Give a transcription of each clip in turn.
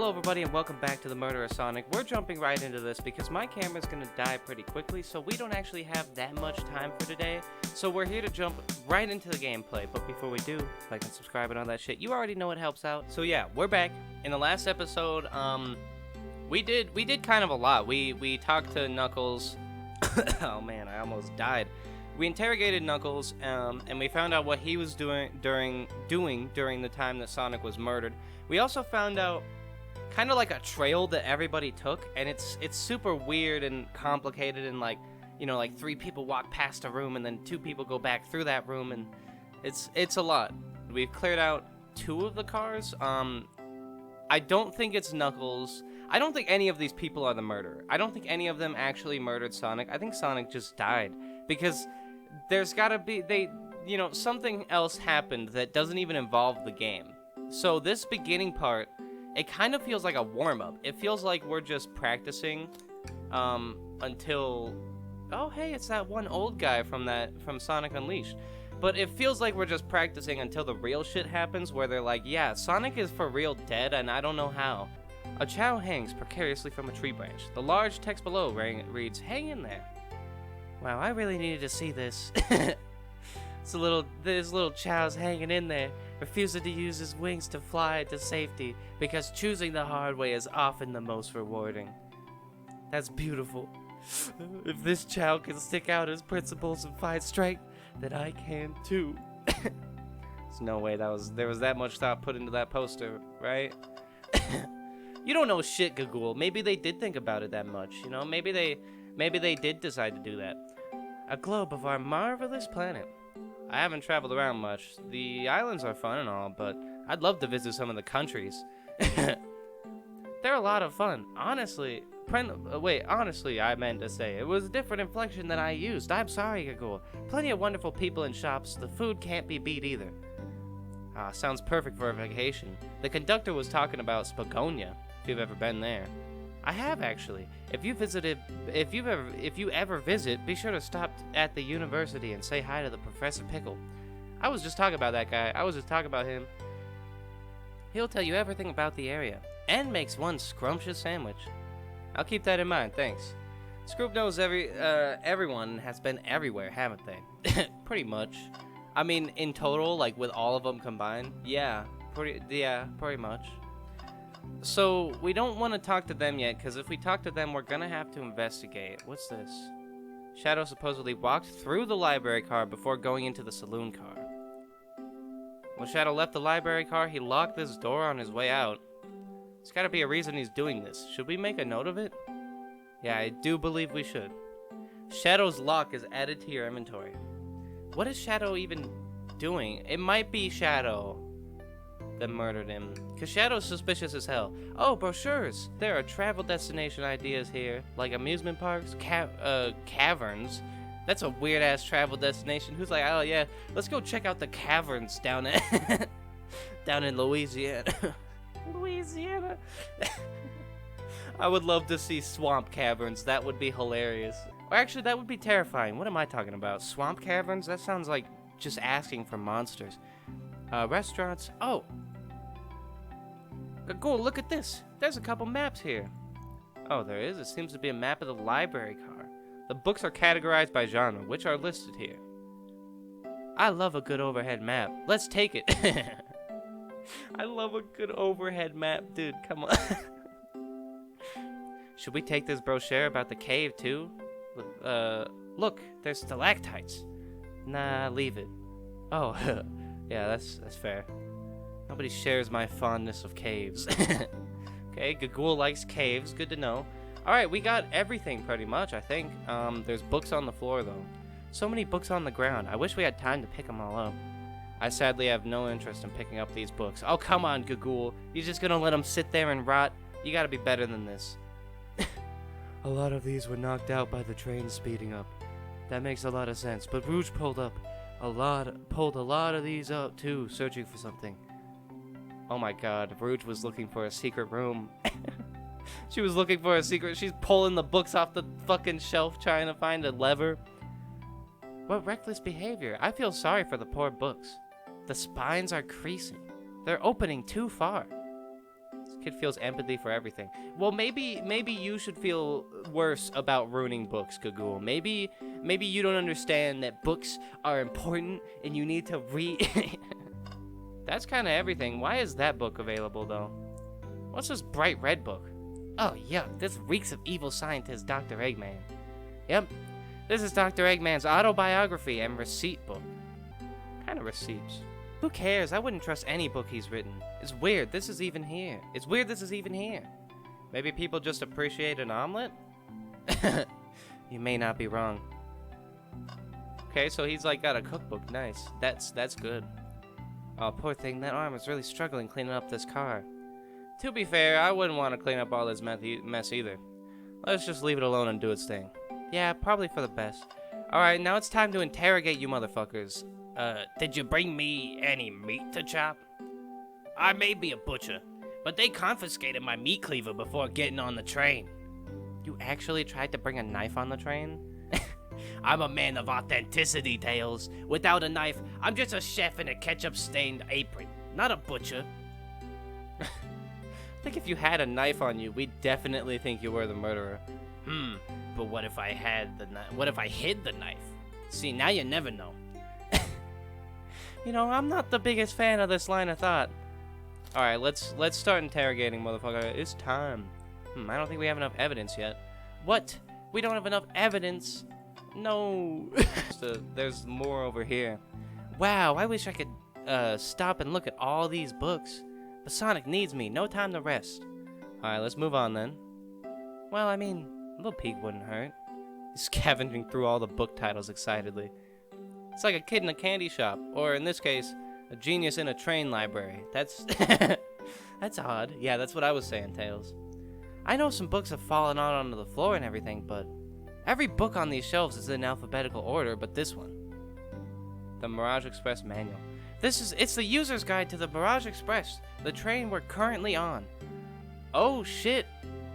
Hello everybody and welcome back to the Murderer Sonic. We're jumping right into this because my camera's gonna die pretty quickly, so we don't actually have that much time for today. So we're here to jump right into the gameplay, but before we do, like and subscribe and all that shit, you already know it helps out. So yeah, we're back. In the last episode, we did kind of a lot. We talked to Knuckles. Oh man, I almost died. We interrogated Knuckles, and we found out what he was doing during the time that Sonic was murdered. We also found out kind of like a trail that everybody took, and it's super weird and complicated, and like, you know, like 3 people walk past a room and then 2 people go back through that room, and it's a lot. We've cleared out 2 of the cars. I don't think it's Knuckles. I don't think any of these people are the murderer. I don't think any of them actually murdered Sonic. I think Sonic just died because there's gotta be, something else happened that doesn't even involve the game. So this beginning part, it kind of feels like a warm-up. It feels like we're just practicing until... Oh, hey, it's that one old guy from Sonic Unleashed. But it feels like we're just practicing until the real shit happens, where they're like, yeah, Sonic is for real dead, and I don't know how. A chow hangs precariously from a tree branch. The large text below reads, "Hang in there." Wow, I really needed to see this. This little chow's hanging in there, refusing to use his wings to fly to safety, because choosing the hard way is often the most rewarding. That's beautiful. If this chow can stick out his principles and find strength, then I can too. There's no way there was that much thought put into that poster, right? You don't know shit, Gagool. Maybe they did think about it that much, you know? Maybe they did decide to do that. A globe of our marvelous planet. I haven't traveled around much. The islands are fun and all, but I'd love to visit some of the countries. They're a lot of fun. Honestly, I meant to say. It was a different inflection than I used. I'm sorry, Gagool. Plenty of wonderful people and shops. The food can't be beat either. Ah, sounds perfect for a vacation. The conductor was talking about Spagonia, if you've ever been there. I have, actually. If you ever visit, be sure to stop at the university and say hi to the Professor Pickle. I was just talking about that guy. I was just talking about him. He'll tell you everything about the area, and makes one scrumptious sandwich. I'll keep that in mind, thanks. This group knows everyone has been everywhere, haven't they? Pretty much. I mean, in total, like with all of them combined, yeah, pretty much. So, we don't want to talk to them yet, because if we talk to them, we're gonna have to investigate. What's this? Shadow supposedly walked through the library car before going into the saloon car. When Shadow left the library car, he locked this door on his way out. There's gotta be a reason he's doing this. Should we make a note of it? Yeah, I do believe we should. Shadow's lock is added to your inventory. What is Shadow even doing? It might be Shadow that murdered him, because Shadow's suspicious as hell. Oh, brochures! There are travel destination ideas here, like amusement parks, caverns. That's a weird-ass travel destination. Who's like, oh yeah, let's go check out the caverns down in Louisiana. Louisiana. I would love to see swamp caverns. That would be hilarious. Or actually, that would be terrifying. What am I talking about? Swamp caverns? That sounds like just asking for monsters. Restaurants. Oh. Go look at this. There's a couple maps here. Oh, there is. It seems to be a map of the library car. The books are categorized by genre, which are listed here. I love a good overhead map. Let's take it. I love a good overhead map, dude. Come on. Should we take this brochure about the cave, too? Look, there's stalactites. Nah, leave it. Oh, yeah, that's fair. Nobody shares my fondness of caves. Okay, Gagool likes caves. Good to know. Alright, we got everything pretty much, I think. There's books on the floor, though. So many books on the ground. I wish we had time to pick them all up. I sadly have no interest in picking up these books. Oh, come on, Gagool. You're just gonna let them sit there and rot? You gotta be better than this. A lot of these were knocked out by the train speeding up. That makes a lot of sense, but Rouge pulled a lot of these up too, searching for something. Oh my god, Rouge was looking for a secret room. She was looking for a secret. She's pulling the books off the fucking shelf trying to find a lever. What reckless behavior. I feel sorry for the poor books. The spines are creasing. They're opening too far. Kid feels empathy for everything. Well, maybe you should feel worse about ruining books, Gagool. Maybe you don't understand that books are important and you need to read. That's kind of everything. Why is that book available, though? What's this bright red book? Oh, yuck. This reeks of evil scientist Dr. Eggman. Yep. This is Dr. Eggman's autobiography and receipt book. What kind of receipts? Who cares? I wouldn't trust any book he's written. It's weird this is even here. It's weird this is even here. Maybe people just appreciate an omelet? You may not be wrong. Okay, so he's like got a cookbook. Nice. That's good. Oh, poor thing. That arm is really struggling cleaning up this car. To be fair, I wouldn't want to clean up all this mess either. Let's just leave it alone and do its thing. Yeah, probably for the best. Alright, now it's time to interrogate you motherfuckers. Did you bring me any meat to chop? I may be a butcher, but they confiscated my meat cleaver before getting on the train. You actually tried to bring a knife on the train? I'm a man of authenticity, Tails. Without a knife, I'm just a chef in a ketchup-stained apron, not a butcher. I think if you had a knife on you, we'd definitely think you were the murderer. But what if I had the knife? What if I hid the knife? See, now you never know. You know, I'm not the biggest fan of this line of thought. Alright, let's start interrogating, motherfucker. It's time. I don't think we have enough evidence yet. What? We don't have enough evidence? No. There's more over here. Wow, I wish I could stop and look at all these books. But Sonic needs me. No time to rest. Alright, let's move on then. Well, I mean, a little peek wouldn't hurt. He's scavenging through all the book titles excitedly. It's like a kid in a candy shop, or in this case, a genius in a train library. That's that's odd. Yeah, that's what I was saying, Tails. I know some books have fallen out onto the floor and everything, but every book on these shelves is in alphabetical order, but this one. The Mirage Express Manual. It's the user's guide to the Mirage Express, the train we're currently on. Oh shit.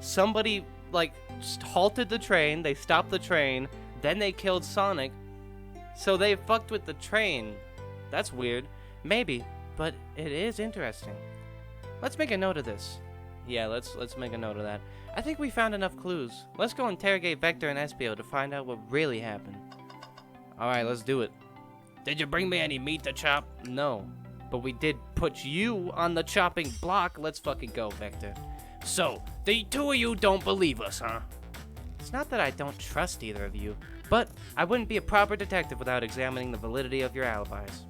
Somebody, like, just halted the train, they stopped the train, then they killed Sonic. So they fucked with the train. That's weird. Maybe, but it is interesting. Let's make a note of this. Yeah, let's make a note of that. I think we found enough clues. Let's go interrogate Vector and Espio to find out what really happened. Alright, let's do it. Did you bring me any meat to chop? No, but we did put you on the chopping block. Let's fucking go, Vector. So, the two of you don't believe us, huh? It's not that I don't trust either of you, but I wouldn't be a proper detective without examining the validity of your alibis.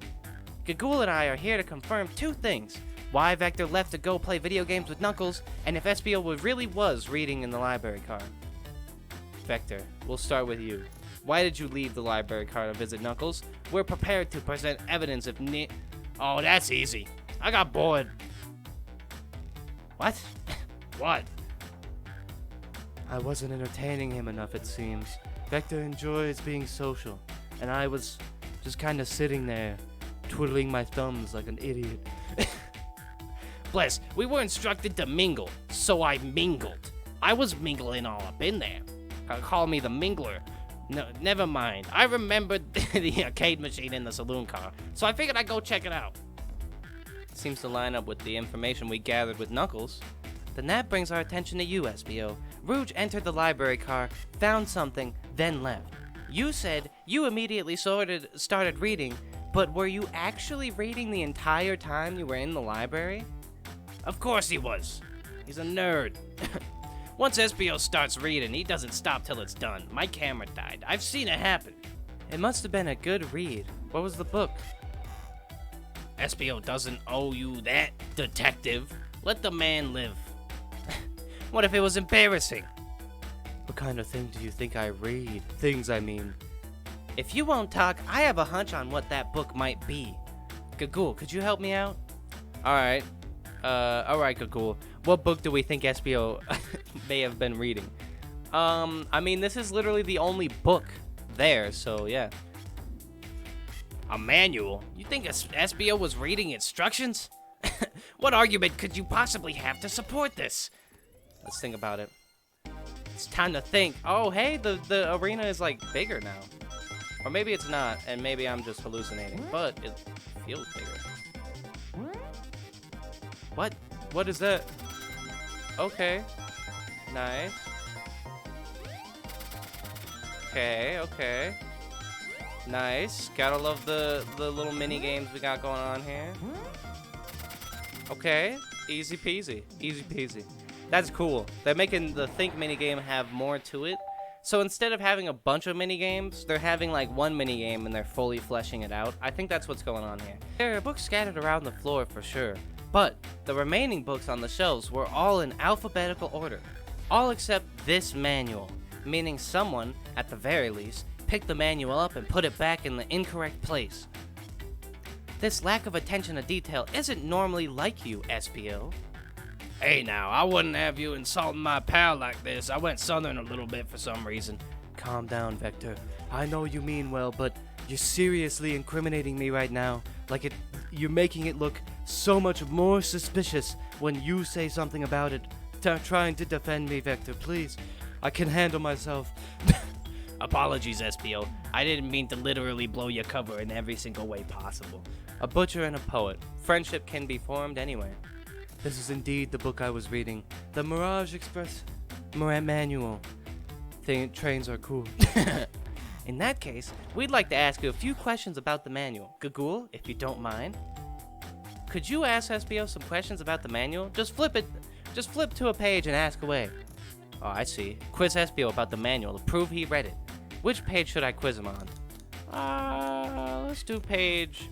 Gagool and I are here to confirm two things. Why Vector left to go play video games with Knuckles, and if Espio really was reading in the library car. Vector, we'll start with you. Why did you leave the library car to visit Knuckles? We're prepared to present evidence if Oh, that's easy. I got bored. What? What? I wasn't entertaining him enough, it seems. Vector enjoys being social, and I was just kind of sitting there, twiddling my thumbs like an idiot. Bless, we were instructed to mingle, so I mingled. I was mingling all up in there. Call me the mingler. No, never mind. I remembered the arcade machine in the saloon car, so I figured I'd go check it out. Seems to line up with the information we gathered with Knuckles. Then that brings our attention to you, Espio. Rouge entered the library car, found something, then left. You said you immediately started reading, but were you actually reading the entire time you were in the library? Of course he was. He's a nerd. Once Espio starts reading, he doesn't stop till it's done. My camera died. I've seen it happen. It must have been a good read. What was the book? Espio doesn't owe you that, detective. Let the man live. What if it was embarrassing? What kind of thing do you think I read? Things, I mean. If you won't talk, I have a hunch on what that book might be. Gagool, could you help me out? Alright. Alright, Gagool. What book do we think Espio may have been reading? I mean, this is literally the only book there, so yeah. A manual? You think Espio was reading instructions? What argument could you possibly have to support this? Let's think about it. It's time to think. Oh, hey, the arena is, like, bigger now. Or maybe it's not, and maybe I'm just hallucinating, but it feels bigger. What? What is that? Okay. Nice. Okay. Nice. Gotta love the little mini games we got going on here. Okay. Easy peasy. Easy peasy. That's cool. They're making the Think mini game have more to it. So instead of having a bunch of mini games, they're having like one mini game and they're fully fleshing it out. I think that's what's going on here. There are books scattered around the floor for sure, but the remaining books on the shelves were all in alphabetical order. All except this manual, meaning someone, at the very least, picked the manual up and put it back in the incorrect place. This lack of attention to detail isn't normally like you, SPO. Hey now, I wouldn't have you insulting my pal like this. I went southern a little bit for some reason. Calm down, Vector. I know you mean well, but you're seriously incriminating me right now. You're making it look so much more suspicious when you say something about it. Trying to defend me, Vector, please. I can handle myself. Apologies, SPO. I didn't mean to literally blow your cover in every single way possible. A butcher and a poet. Friendship can be formed anywhere. This is indeed the book I was reading. The Mirage Express Manual. Trains are cool. In that case, we'd like to ask you a few questions about the manual. Gagool, if you don't mind. Could you ask SPO some questions about the manual? Just flip to a page and ask away. Oh, I see. Quiz SPO about the manual to prove he read it. Which page should I quiz him on? Let's do page...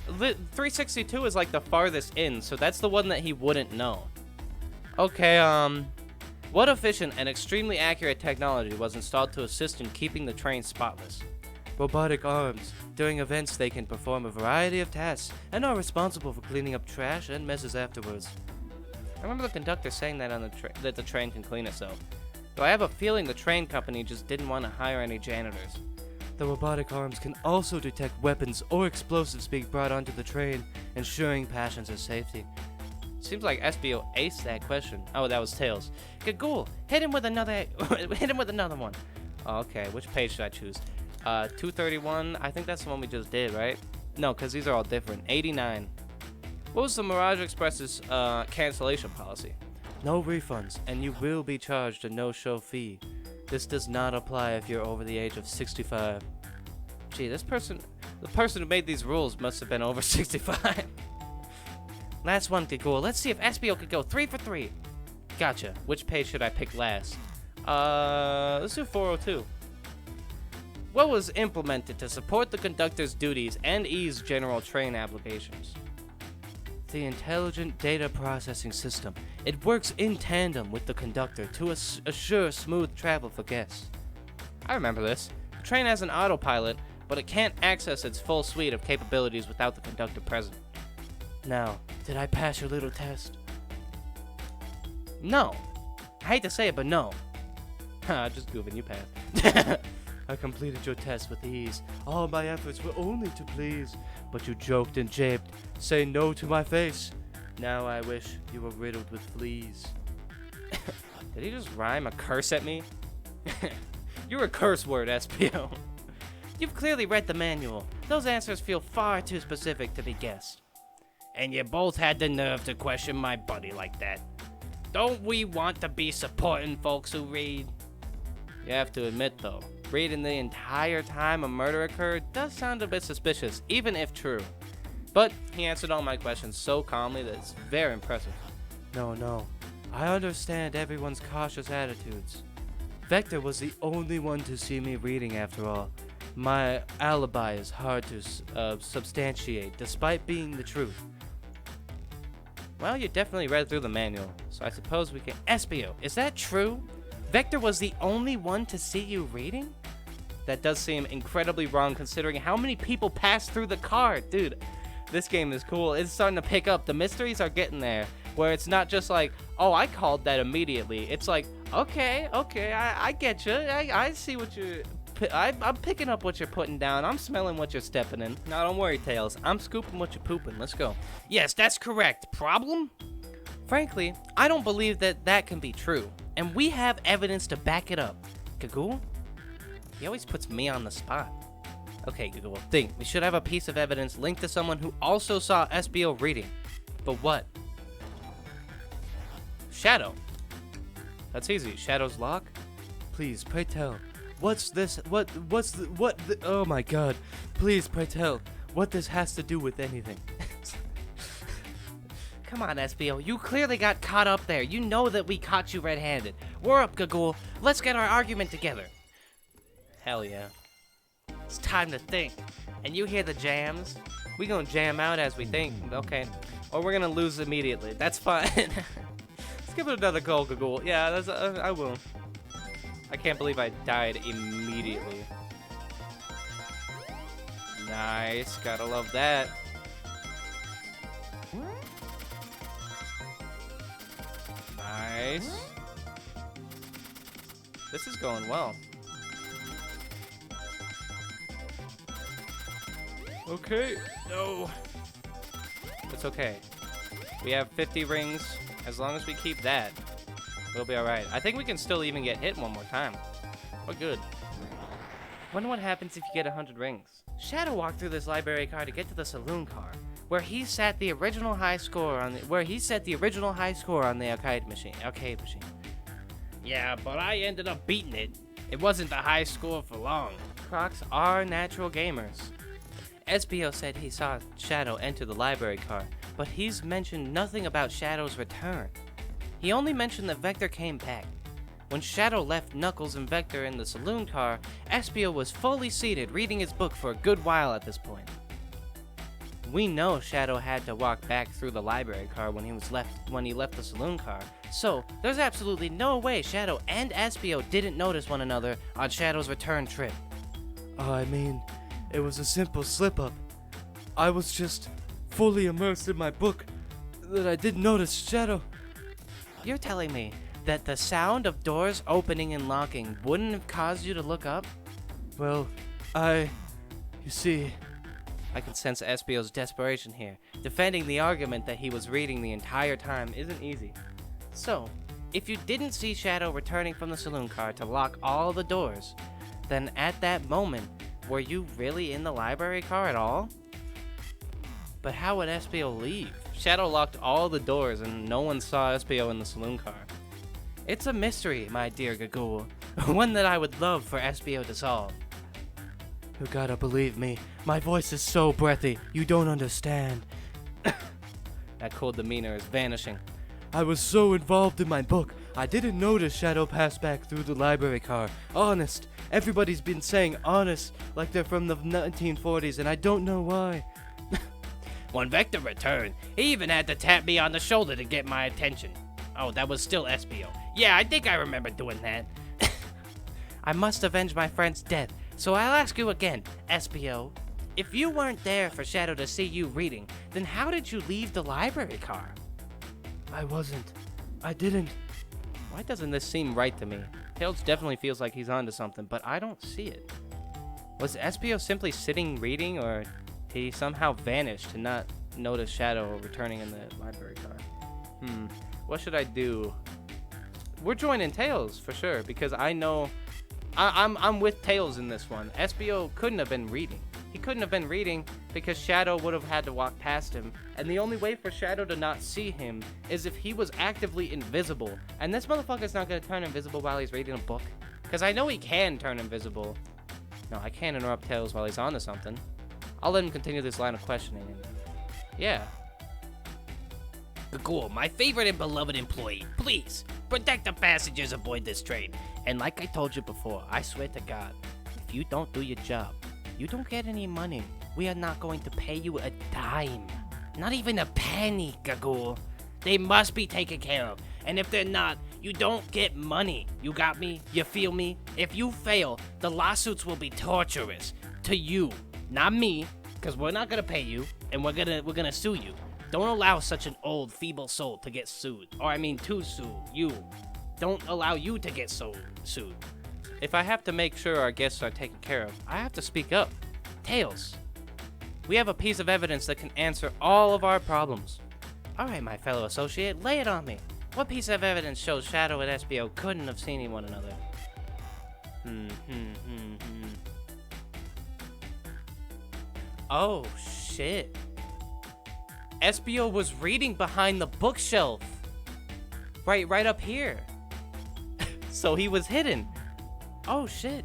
362 is like the farthest in, so that's the one that he wouldn't know. Okay, what efficient and extremely accurate technology was installed to assist in keeping the train spotless? Robotic arms. During events, they can perform a variety of tasks and are responsible for cleaning up trash and messes afterwards. I remember the conductor saying that that the train can clean itself. Though I have a feeling the train company just didn't want to hire any janitors. The robotic arms can also detect weapons or explosives being brought onto the train, ensuring passengers' safety. Seems like SBO aced that question. Oh, that was Tails. Gagool, hit him with another one. Oh, okay, which page should I choose? 231, I think that's the one we just did, right? No, because these are all different. 89. What was the Mirage Express's cancellation policy? No refunds, and you will be charged a no-show fee. This does not apply if you're over the age of 65. Gee, the person who made these rules must have been over 65. Last one, Gagool. Let's see if SBO could go 3 for 3. Gotcha. Which page should I pick last? Let's do 402. What was implemented to support the conductor's duties and ease general train applications? The Intelligent Data Processing System. It works in tandem with the conductor to assure smooth travel for guests. I remember this. The train has an autopilot, but it can't access its full suite of capabilities without the conductor present. Now, did I pass your little test? No. I hate to say it, but no. Just goofing, you passed. I completed your test with ease. All my efforts were only to please. But you joked and japed. Say no to my face. Now I wish you were riddled with fleas. Did he just rhyme a curse at me? You're a curse word, SPO. You've clearly read the manual. Those answers feel far too specific to be guessed. And you both had the nerve to question my buddy like that. Don't we want to be supporting folks who read? You have to admit, though, reading the entire time a murder occurred does sound a bit suspicious, even if true. But he answered all my questions so calmly that it's very impressive. No. I understand everyone's cautious attitudes. Vector was the only one to see me reading after all. My alibi is hard to substantiate, despite being the truth. Well, you definitely read through the manual, so I suppose we can... SBO, is that true? Vector was the only one to see you reading? That does seem incredibly wrong considering how many people passed through the car. Dude, this game is cool. It's starting to pick up. The mysteries are getting there, where it's not just like, oh, I called that immediately. It's like, okay, I get you. I see what you're... I'm picking up what you're putting down. I'm smelling what you're stepping in. Now, don't worry, Tails. I'm scooping what you're pooping. Let's go. Yes, that's correct. Problem? Frankly, I don't believe that can be true. And we have evidence to back it up. Gagool? He always puts me on the spot. Okay, Gagool, think. We should have a piece of evidence linked to someone who also saw SBO reading. But what? Shadow. That's easy. Shadow's lock? Please, pray tell. What's this? What the, oh my god. Please, pray tell. What this has to do with anything. Come on, SBO. You clearly got caught up there. You know that we caught you red-handed. We're up, Gagool. Let's get our argument together. Hell yeah. It's time to think. And you hear the jams? We gonna jam out as we think. Okay. Or we're gonna lose immediately. That's fine. Let's give it another go, Gagool. Yeah, that's, I will. I can't believe I died immediately. Nice. Gotta love that. Nice. This is going well. Okay. No. It's okay. We have 50 rings. As long as we keep that, we'll be alright. I think we can still even get hit one more time. We're good. Wonder what happens if you get 100 rings. Shadow walked through this library car to get to the saloon car, where he set the original high score on the arcade machine. Yeah, but I ended up beating it. It wasn't the high score for long. Crocs are natural gamers. SBO said he saw Shadow enter the library car, but he's mentioned nothing about Shadow's return. He only mentioned that Vector came back. When Shadow left Knuckles and Vector in the saloon car, SBO was fully seated reading his book for a good while at this point. We know Shadow had to walk back through the library car when he left the saloon car, so there's absolutely no way Shadow and SBO didn't notice one another on Shadow's return trip. I mean, it was a simple slip-up. I was just fully immersed in my book that I didn't notice Shadow. You're telling me that the sound of doors opening and locking wouldn't have caused you to look up? Well, you see... I can sense SBO's desperation here. Defending the argument that he was reading the entire time isn't easy. So, if you didn't see Shadow returning from the saloon car to lock all the doors, then at that moment, were you really in the library car at all? But how would SBO leave? Shadow locked all the doors and no one saw SBO in the saloon car. It's a mystery, my dear Gagool. One that I would love for SBO to solve. You gotta believe me, my voice is so breathy, you don't understand. That cool demeanor is vanishing. I was so involved in my book, I didn't notice Shadow pass back through the library car. Honest. Everybody's been saying honest, like they're from the 1940s, and I don't know why. When Vector returned, he even had to tap me on the shoulder to get my attention. Oh, that was still SBO. Yeah, I think I remember doing that. I must avenge my friend's death, so I'll ask you again, SBO. If you weren't there for Shadow to see you reading, then how did you leave the library car? I wasn't. I didn't. Why doesn't this seem right to me? Tails definitely feels like he's onto something, but I don't see it. Was SBO simply sitting reading, or did he somehow vanish to not notice Shadow returning in the library car? What should I do? We're joining Tails for sure, because I know I'm with Tails in this one. SBO couldn't have been reading. He couldn't have been reading because Shadow would have had to walk past him, and the only way for Shadow to not see him is if he was actively invisible. And this motherfucker's not gonna turn invisible while he's reading a book, because I know he can turn invisible. No, I can't interrupt Tails while he's onto something. I'll let him continue this line of questioning. Yeah. Cool, my favorite and beloved employee, please protect the passengers aboard this train. And like I told you before, I swear to God, if you don't do your job, you don't get any money. We are not going to pay you a dime. Not even a penny, Gagool. They must be taken care of. And if they're not, you don't get money. You got me? You feel me? If you fail, the lawsuits will be torturous. To you, not me, because we're not gonna pay you, and we're gonna sue you. Don't allow such an old, feeble soul to get sued. Or I mean to sue you. Don't allow you to get sued. If I have to make sure our guests are taken care of, I have to speak up. Tails, we have a piece of evidence that can answer all of our problems. Alright, my fellow associate, lay it on me. What piece of evidence shows Shadow and SBO couldn't have seen one another? Oh, shit. SBO was reading behind the bookshelf. Right up here. So he was hidden. Oh shit.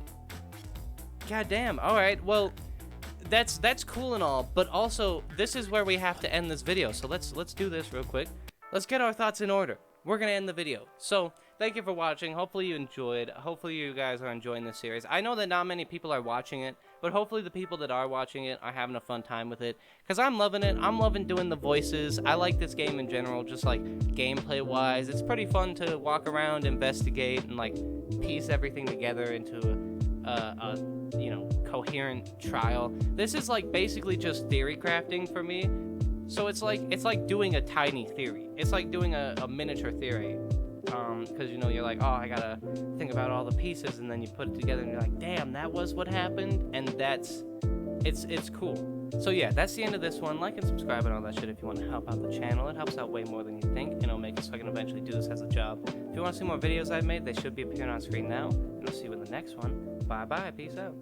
God damn. All right. Well, that's cool and all, but also this is where we have to end this video. So let's do this real quick. Let's get our thoughts in order. We're gonna end the video. So thank you for watching. Hopefully you enjoyed. Hopefully you guys are enjoying this series. I know that not many people are watching it, but hopefully the people that are watching it are having a fun time with it, because I'm loving it. I'm loving doing the voices. I like this game in general, just like gameplay wise. It's pretty fun to walk around, investigate, and like piece everything together into a you know, coherent trial. This is like basically just theory crafting for me. So it's like doing a tiny theory. It's like doing a miniature theory. Because you know, you're like, oh, I gotta think about all the pieces, and then you put it together and you're like, damn, that was what happened. And it's cool. So yeah, that's the end of this one. Like and subscribe and all that shit if you want to help out the channel. It helps out way more than you think, and it'll make it so I can eventually do this as a job. If you want to see more videos I've made, they should be appearing on screen now, and I'll see you in the next one. Bye bye, peace out.